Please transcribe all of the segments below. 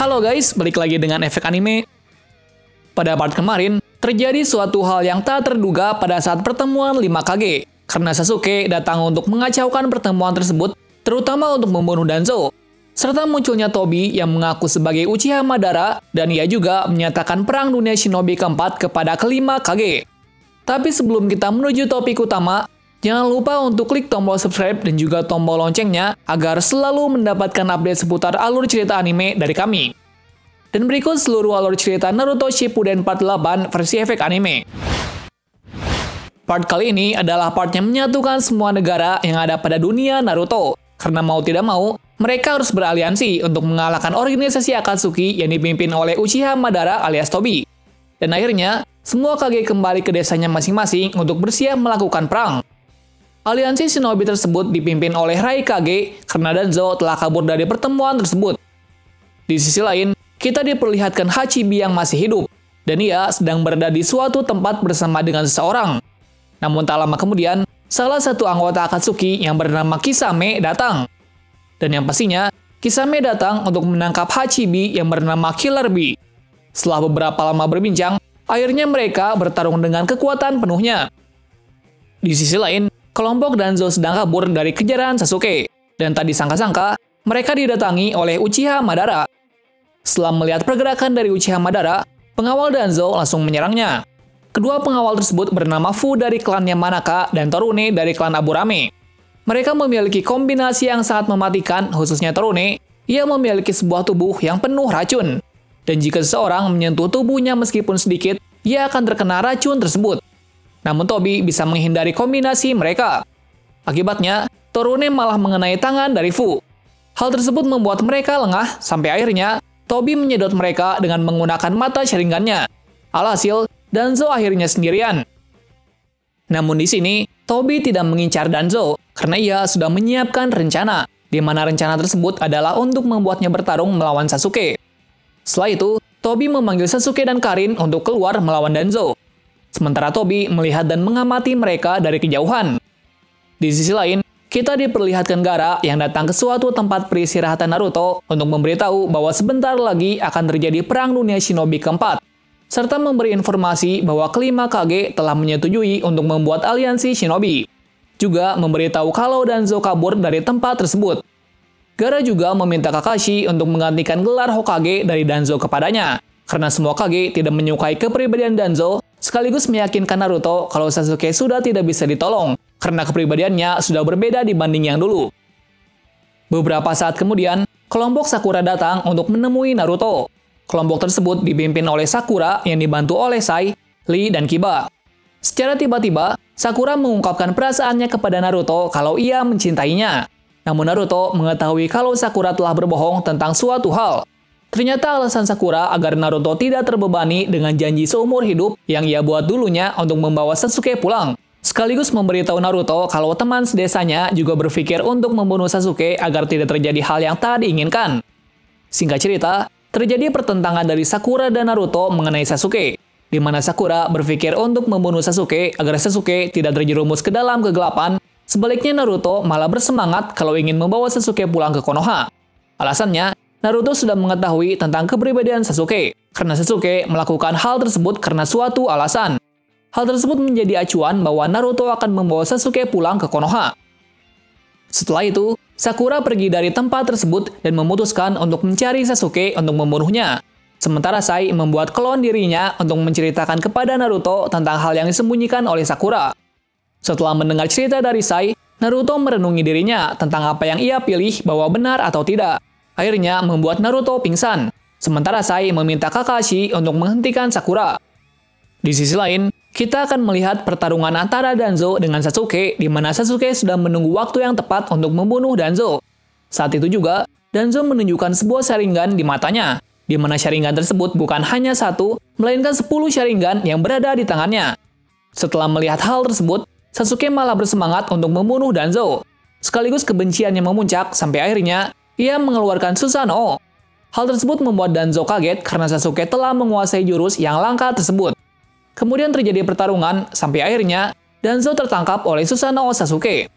Halo guys, balik lagi dengan Efek Anime. Pada part kemarin, terjadi suatu hal yang tak terduga pada saat pertemuan 5 Kage, karena Sasuke datang untuk mengacaukan pertemuan tersebut, terutama untuk membunuh Danzo. Serta munculnya Tobi yang mengaku sebagai Uchiha Madara, dan ia juga menyatakan perang dunia shinobi keempat kepada kelima Kage. Tapi sebelum kita menuju topik utama, jangan lupa untuk klik tombol subscribe dan juga tombol loncengnya agar selalu mendapatkan update seputar alur cerita anime dari kami. Dan berikut seluruh alur cerita Naruto Shippuden Part 8 versi Efek Anime. Part kali ini adalah part yang menyatukan semua negara yang ada pada dunia Naruto. Karena mau tidak mau, mereka harus beraliansi untuk mengalahkan organisasi Akatsuki yang dipimpin oleh Uchiha Madara alias Tobi. Dan akhirnya, semua Kage kembali ke desanya masing-masing untuk bersiap melakukan perang. Aliansi shinobi tersebut dipimpin oleh Raikage karena Danzo telah kabur dari pertemuan tersebut. Di sisi lain, kita diperlihatkan Hachibi yang masih hidup, dan ia sedang berada di suatu tempat bersama dengan seseorang. Namun tak lama kemudian, salah satu anggota Akatsuki yang bernama Kisame datang. Dan yang pastinya, Kisame datang untuk menangkap Hachibi yang bernama Killer Bee. Setelah beberapa lama berbincang, akhirnya mereka bertarung dengan kekuatan penuhnya. Di sisi lain, kelompok Danzo sedang kabur dari kejaran Sasuke, dan tak disangka-sangka, mereka didatangi oleh Uchiha Madara. Setelah melihat pergerakan dari Uchiha Madara, pengawal Danzo langsung menyerangnya. Kedua pengawal tersebut bernama Fu dari klan Yamanaka dan Torune dari klan Aburame. Mereka memiliki kombinasi yang sangat mematikan, khususnya Torune, ia memiliki sebuah tubuh yang penuh racun. Dan jika seseorang menyentuh tubuhnya meskipun sedikit, ia akan terkena racun tersebut. Namun Tobi bisa menghindari kombinasi mereka. Akibatnya, Torune malah mengenai tangan dari Fu. Hal tersebut membuat mereka lengah sampai akhirnya Tobi menyedot mereka dengan menggunakan mata Sharingan-nya. Alhasil, Danzo akhirnya sendirian. Namun di sini, Tobi tidak mengincar Danzo karena ia sudah menyiapkan rencana, di mana rencana tersebut adalah untuk membuatnya bertarung melawan Sasuke. Setelah itu, Tobi memanggil Sasuke dan Karin untuk keluar melawan Danzo. Sementara Tobi melihat dan mengamati mereka dari kejauhan. Di sisi lain, kita diperlihatkan Gaara yang datang ke suatu tempat peristirahatan Naruto untuk memberitahu bahwa sebentar lagi akan terjadi perang dunia shinobi keempat, serta memberi informasi bahwa kelima Kage telah menyetujui untuk membuat aliansi shinobi. Juga memberitahu kalau Danzo kabur dari tempat tersebut. Gaara juga meminta Kakashi untuk menggantikan gelar Hokage dari Danzo kepadanya, karena semua Kage tidak menyukai kepribadian Danzo, sekaligus meyakinkan Naruto kalau Sasuke sudah tidak bisa ditolong, karena kepribadiannya sudah berbeda dibanding yang dulu. Beberapa saat kemudian, kelompok Sakura datang untuk menemui Naruto. Kelompok tersebut dipimpin oleh Sakura yang dibantu oleh Sai, Lee, dan Kiba. Secara tiba-tiba, Sakura mengungkapkan perasaannya kepada Naruto kalau ia mencintainya. Namun Naruto mengetahui kalau Sakura telah berbohong tentang suatu hal. Ternyata alasan Sakura agar Naruto tidak terbebani dengan janji seumur hidup yang ia buat dulunya untuk membawa Sasuke pulang. Sekaligus memberitahu Naruto kalau teman sedesanya juga berpikir untuk membunuh Sasuke agar tidak terjadi hal yang tak diinginkan. Singkat cerita, terjadi pertentangan dari Sakura dan Naruto mengenai Sasuke, di mana Sakura berpikir untuk membunuh Sasuke agar Sasuke tidak terjerumus ke dalam kegelapan. Sebaliknya Naruto malah bersemangat kalau ingin membawa Sasuke pulang ke Konoha. Alasannya, Naruto sudah mengetahui tentang kepribadian Sasuke, karena Sasuke melakukan hal tersebut karena suatu alasan. Hal tersebut menjadi acuan bahwa Naruto akan membawa Sasuke pulang ke Konoha. Setelah itu, Sakura pergi dari tempat tersebut dan memutuskan untuk mencari Sasuke untuk membunuhnya. Sementara Sai membuat klon dirinya untuk menceritakan kepada Naruto tentang hal yang disembunyikan oleh Sakura. Setelah mendengar cerita dari Sai, Naruto merenungi dirinya tentang apa yang ia pilih bahwa benar atau tidak. Akhirnya membuat Naruto pingsan, sementara Sai meminta Kakashi untuk menghentikan Sakura. Di sisi lain, kita akan melihat pertarungan antara Danzo dengan Sasuke, di mana Sasuke sudah menunggu waktu yang tepat untuk membunuh Danzo. Saat itu juga, Danzo menunjukkan sebuah Sharingan di matanya, di mana Sharingan tersebut bukan hanya satu, melainkan 10 Sharingan yang berada di tangannya. Setelah melihat hal tersebut, Sasuke malah bersemangat untuk membunuh Danzo. Sekaligus kebenciannya memuncak sampai akhirnya ia mengeluarkan Susanoo. Hal tersebut membuat Danzo kaget karena Sasuke telah menguasai jurus yang langka tersebut. Kemudian terjadi pertarungan sampai akhirnya Danzo tertangkap oleh Susanoo Sasuke.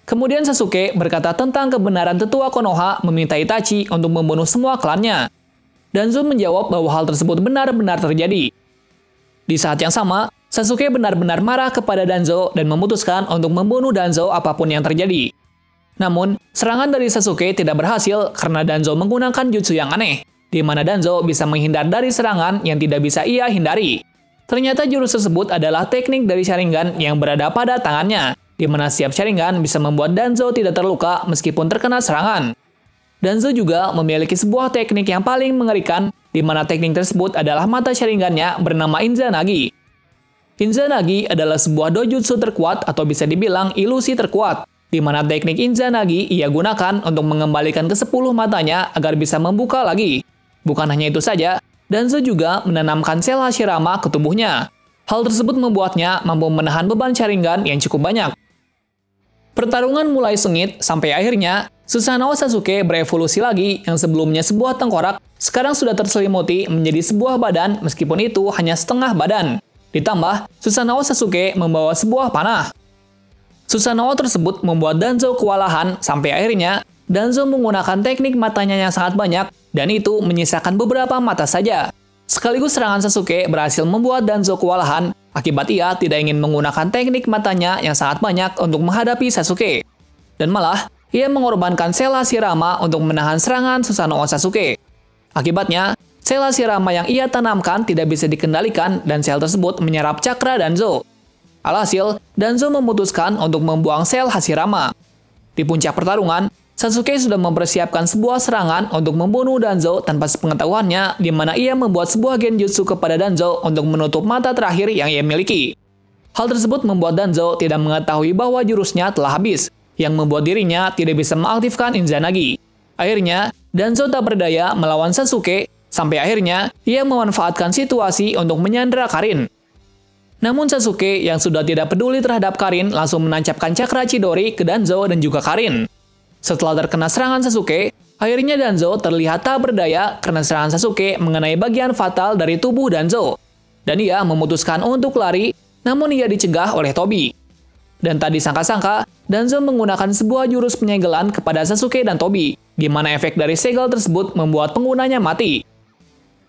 Kemudian Sasuke berkata tentang kebenaran tetua Konoha meminta Itachi untuk membunuh semua klannya. Danzo menjawab bahwa hal tersebut benar-benar terjadi. Di saat yang sama, Sasuke benar-benar marah kepada Danzo dan memutuskan untuk membunuh Danzo apapun yang terjadi. Namun, serangan dari Sasuke tidak berhasil karena Danzo menggunakan jutsu yang aneh, di mana Danzo bisa menghindar dari serangan yang tidak bisa ia hindari. Ternyata jurus tersebut adalah teknik dari Sharingan yang berada pada tangannya, di mana setiap Sharingan bisa membuat Danzo tidak terluka meskipun terkena serangan. Danzo juga memiliki sebuah teknik yang paling mengerikan, di mana teknik tersebut adalah mata Sharingan-nya bernama Izanagi. Izanagi adalah sebuah dojutsu terkuat atau bisa dibilang ilusi terkuat, di mana teknik Izanagi ia gunakan untuk mengembalikan ke-10 matanya agar bisa membuka lagi. Bukan hanya itu saja, Danzo juga menanamkan sel Hashirama ke tubuhnya. Hal tersebut membuatnya mampu menahan beban Sharingan yang cukup banyak. Pertarungan mulai sengit sampai akhirnya Susanoo Sasuke berevolusi lagi yang sebelumnya sebuah tengkorak, sekarang sudah terselimuti menjadi sebuah badan meskipun itu hanya setengah badan. Ditambah, Susanoo Sasuke membawa sebuah panah. Susanoo tersebut membuat Danzo kewalahan sampai akhirnya Danzo menggunakan teknik matanya yang sangat banyak dan itu menyisakan beberapa mata saja. Sekaligus serangan Sasuke berhasil membuat Danzo kewalahan akibat ia tidak ingin menggunakan teknik matanya yang sangat banyak untuk menghadapi Sasuke. Dan malah, ia mengorbankan sel Hashirama untuk menahan serangan Susanoo Sasuke. Akibatnya, sel Hashirama yang ia tanamkan tidak bisa dikendalikan dan sel tersebut menyerap cakra Danzo. Alhasil, Danzo memutuskan untuk membuang sel Hashirama. Di puncak pertarungan, Sasuke sudah mempersiapkan sebuah serangan untuk membunuh Danzo tanpa sepengetahuannya, di mana ia membuat sebuah genjutsu kepada Danzo untuk menutup mata terakhir yang ia miliki. Hal tersebut membuat Danzo tidak mengetahui bahwa jurusnya telah habis, yang membuat dirinya tidak bisa mengaktifkan Izanagi. Akhirnya, Danzo tak berdaya melawan Sasuke, sampai akhirnya ia memanfaatkan situasi untuk menyandera Karin. Namun Sasuke yang sudah tidak peduli terhadap Karin langsung menancapkan cakra Chidori ke Danzo dan juga Karin. Setelah terkena serangan Sasuke, akhirnya Danzo terlihat tak berdaya karena serangan Sasuke mengenai bagian fatal dari tubuh Danzo. Dan ia memutuskan untuk lari, namun ia dicegah oleh Tobi. Dan tak disangka-sangka, Danzo menggunakan sebuah jurus penyegelan kepada Sasuke dan Tobi, di mana efek dari segel tersebut membuat penggunanya mati.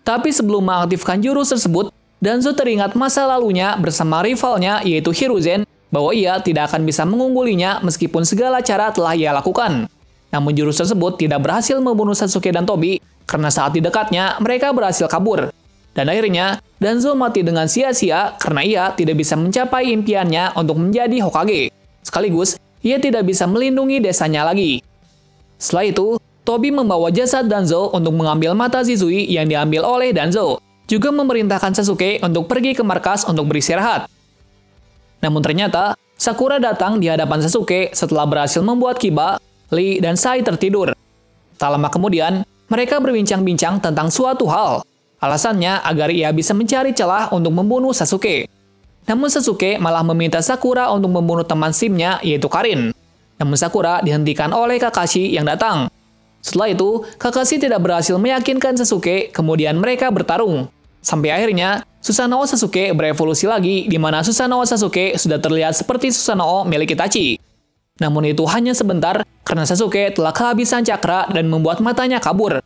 Tapi sebelum mengaktifkan jurus tersebut, Danzo teringat masa lalunya bersama rivalnya yaitu Hiruzen, bahwa ia tidak akan bisa mengunggulinya meskipun segala cara telah ia lakukan. Namun jurus tersebut tidak berhasil membunuh Sasuke dan Tobi, karena saat di dekatnya mereka berhasil kabur. Dan akhirnya, Danzo mati dengan sia-sia karena ia tidak bisa mencapai impiannya untuk menjadi Hokage. Sekaligus, ia tidak bisa melindungi desanya lagi. Setelah itu, Tobi membawa jasad Danzo untuk mengambil mata Shizui yang diambil oleh Danzo, juga memerintahkan Sasuke untuk pergi ke markas untuk beristirahat. Namun ternyata, Sakura datang di hadapan Sasuke setelah berhasil membuat Kiba, Lee, dan Sai tertidur. Tak lama kemudian, mereka berbincang-bincang tentang suatu hal. Alasannya agar ia bisa mencari celah untuk membunuh Sasuke. Namun Sasuke malah meminta Sakura untuk membunuh teman SIM-nya yaitu Karin. Namun Sakura dihentikan oleh Kakashi yang datang. Setelah itu, Kakashi tidak berhasil meyakinkan Sasuke, kemudian mereka bertarung. Sampai akhirnya, Susanoo Sasuke berevolusi lagi, di mana Susanoo Sasuke sudah terlihat seperti Susanoo milik Itachi. Namun itu hanya sebentar, karena Sasuke telah kehabisan cakra dan membuat matanya kabur.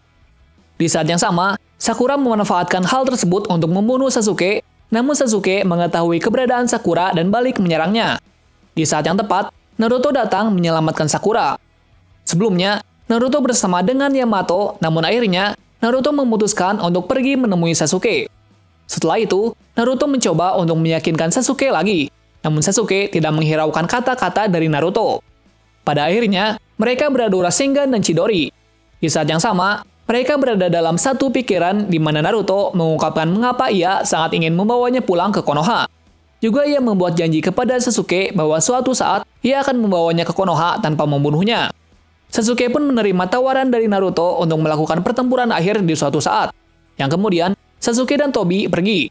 Di saat yang sama, Sakura memanfaatkan hal tersebut untuk membunuh Sasuke, namun Sasuke mengetahui keberadaan Sakura dan balik menyerangnya. Di saat yang tepat, Naruto datang menyelamatkan Sakura. Sebelumnya, Naruto bersama dengan Yamato, namun akhirnya Naruto memutuskan untuk pergi menemui Sasuke. Setelah itu, Naruto mencoba untuk meyakinkan Sasuke lagi, namun Sasuke tidak menghiraukan kata-kata dari Naruto. Pada akhirnya, mereka beradu Rasengan dan Chidori. Di saat yang sama, mereka berada dalam satu pikiran di mana Naruto mengungkapkan mengapa ia sangat ingin membawanya pulang ke Konoha. Juga ia membuat janji kepada Sasuke bahwa suatu saat ia akan membawanya ke Konoha tanpa membunuhnya. Sasuke pun menerima tawaran dari Naruto untuk melakukan pertempuran akhir di suatu saat, yang kemudian Sasuke dan Tobi pergi.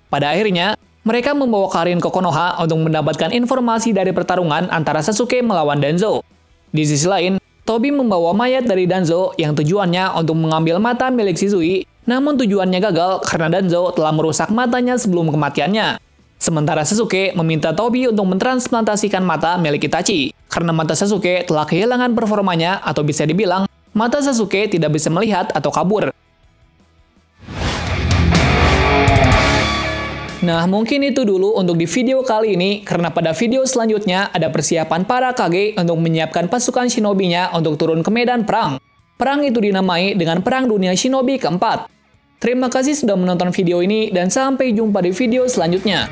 Pada akhirnya, mereka membawa Karin ke Konoha untuk mendapatkan informasi dari pertarungan antara Sasuke melawan Danzo. Di sisi lain, Tobi membawa mayat dari Danzo yang tujuannya untuk mengambil mata milik Shizui, namun tujuannya gagal karena Danzo telah merusak matanya sebelum kematiannya. Sementara Sasuke meminta Tobi untuk mentransplantasikan mata milik Itachi, karena mata Sasuke telah kehilangan performanya atau bisa dibilang, mata Sasuke tidak bisa melihat atau kabur. Nah, mungkin itu dulu untuk di video kali ini, karena pada video selanjutnya ada persiapan para Kage untuk menyiapkan pasukan shinobi-nya untuk turun ke medan perang. Perang itu dinamai dengan Perang Dunia Shinobi keempat. Terima kasih sudah menonton video ini dan sampai jumpa di video selanjutnya.